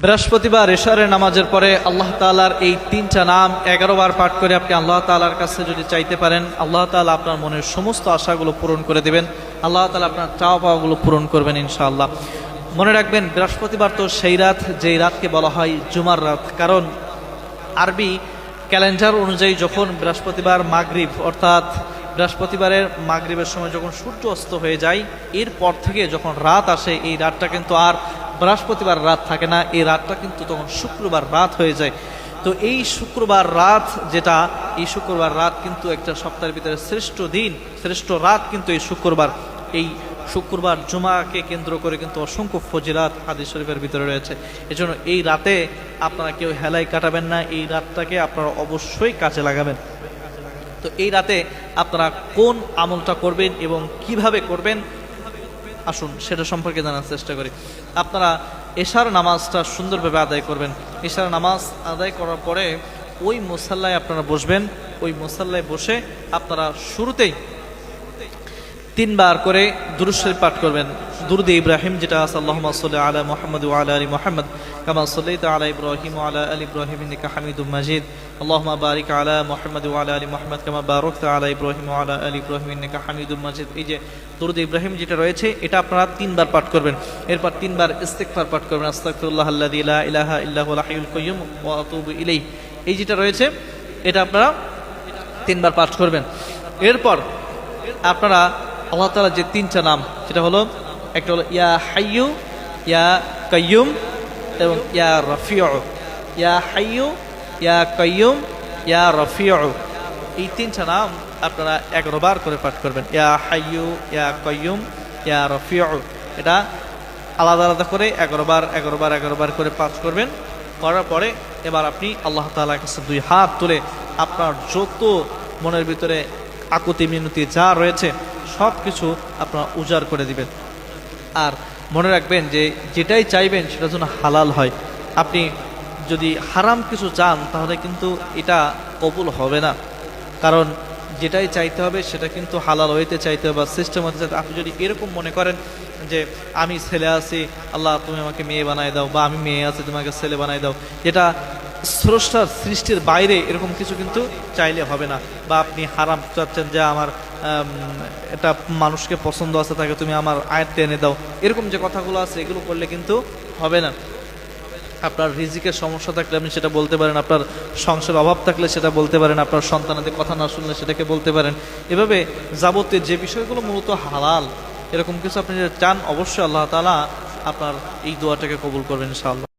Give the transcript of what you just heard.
বৃহস্পতিবার এশারের নামাজের পরে আল্লাহ তাআলার এই তিনটা নাম 11 বার পাঠ করে আপনি আল্লাহ তাআলার কাছে যদি চাইতে পারেন, আল্লাহ তাআলা আপনার মনের সমস্ত আশাগুলো পূরণ করে দেবেন। আল্লাহ তাআলা আপনার চাওয়া পাওয়াগুলো পূরণ করবেন ইনশাআল্লাহ। মনে রাখবেন, বৃহস্পতিবার তো সেই রাত যেই রাতকে বলা হয় জুমার রাত। কারণ আরবি ক্যালেন্ডার অনুযায়ী যখন বৃহস্পতিবার মাগরিব অর্থাৎ বৃহস্পতিবারের মাগরিবের সময় যখন সূর্য অস্ত হয়ে যায়, এরপর থেকে যখন রাত আসে, এই রাতটা কিন্তু আর বৃহস্পতিবার রাত থাকে না, এই রাতটা কিন্তু তখন শুক্রবার রাত হয়ে যায়। তো এই শুক্রবার রাত এই শুক্রবার রাত কিন্তু একটা সপ্তাহের ভিতরে শ্রেষ্ঠ দিন, শ্রেষ্ঠ রাত কিন্তু এই শুক্রবার। এই শুক্রবার জুমাকে কেন্দ্র করে কিন্তু অসংখ্য ফজিলাত হাদিস শরীফের ভিতরে রয়েছে। এজন্য এই রাতে আপনারা কেউ হেলাই কাটাবেন না, এই রাতটাকে আপনারা অবশ্যই কাজে লাগাবেন। তো এই রাতে আপনারা কোন আমলটা করবেন এবং কিভাবে করবেন, আসুন সেটা সম্পর্কে জানার চেষ্টা করি। আপনারা এশার নামাজটা সুন্দরভাবে আদায় করবেন। এশার নামাজ আদায় করার পরে ওই মুসাল্লায় আপনারা বসবেন। ওই মুসাল্লায় বসে আপনারা শুরুতেই 3 বার করে দুরূদ শরীফ পাঠ করবেন। দুরূদ ইব্রাহিম যেটা আছে, আল্লাহুম্মা সাল্লি আলা মুহাম্মাদ ওয়া আলা আলি মুহাম্মাদ কামা সাল্লাইতা আলা ইব্রাহিম ওয়া আলা আলি ইব্রাহিম ইন্নাকা হামিদুম মাজিদ। আল্লাহুম্মা বারিক আলা মুহাম্মাদ ওয়া আলা আলি মুহাম্মাদ কামা বারাকতা আলা ইব্রাহিম ওয়া আলা আলি ইব্রাহিম ইন্নাকা হামিদুম মাজিদ। এই যে দুরূদ ইব্রাহিম যেটা রয়েছে, এটা আপনারা 3 বার পাঠ করবেন। এরপর 3 বার ইস্তিগফার পাঠ করবেন, আস্তাগফিরুল্লাহ আল্লাযী লা ইলাহা ইল্লা হুয়াল হাইয়ুল কাইয়্যুম ওয়া আতুবু ইলাইহি। এই যেটা রয়েছে এটা আপনারা 3 বার পাঠ করবেন। এরপর আপনারা আল্লাহ তাআলা যে 3টা নাম, সেটা হলো, একটা হলো ইয়া হাইয়ু, ইয়া কাইয়ুম এবং ইয়া রাফিউ। ইয়া হাইয়ু, ইয়া কাইয়ুম, ইয়া রাফিউ, এই 3টা নাম আপনারা 11 বার করে পাঠ করবেন। ইয়া হাইয়ু, ইয়া কাইয়ুম, ইয়া রাফিউ, এটা আলাদা আলাদা করে 11 বার করে পাঠ করবেন। করার পরে এবার আপনি আল্লাহ তাআলার কাছে 2 হাত তুলে আপনার যত মনের ভিতরে আকুতি মিনতি যা রয়েছে সব কিছু আপনারা উজাড় করে দিবেন। আর মনে রাখবেন যে যেটাই চাইবেন সেটা যেন হালাল হয়। আপনি যদি হারাম কিছু চান তাহলে কিন্তু এটা কবুল হবে না। কারণ যেটাই চাইতে হবে সেটা কিন্তু হালাল হইতে চাইতে হবে, সিস্টেম হতে চাইতে। আপনি যদি এরকম মনে করেন যে আমি ছেলে আছি, আল্লাহ তুমি আমাকে মেয়ে বানাই দাও, বা আমি মেয়ে আছি তোমাকে ছেলে বানাই দাও, যেটা স্রষ্টার সৃষ্টির বাইরে, এরকম কিছু কিন্তু চাইলে হবে না। বা আপনি হারাম চাচ্ছেন যে আমার এটা মানুষকে পছন্দ আছে, তাকে তুমি আমার আয়ত্তে এনে দাও, এরকম যে কথাগুলো আছে এগুলো করলে কিন্তু হবে না। আপনার রিজিকের সমস্যা থাকলে আপনি সেটা বলতে পারেন, আপনার সংসারের অভাব থাকলে সেটা বলতে পারেন, আপনার সন্তানাদের কথা না শুনলে সেটাকে বলতে পারেন। এভাবে যাবতীয় যে বিষয়গুলো মূলত হালাল, এরকম কিছু আপনি চান, অবশ্যই আল্লাহ তাআলা আপনার এই দোয়াটাকে কবুল করবেন ইনশাআল্লাহ।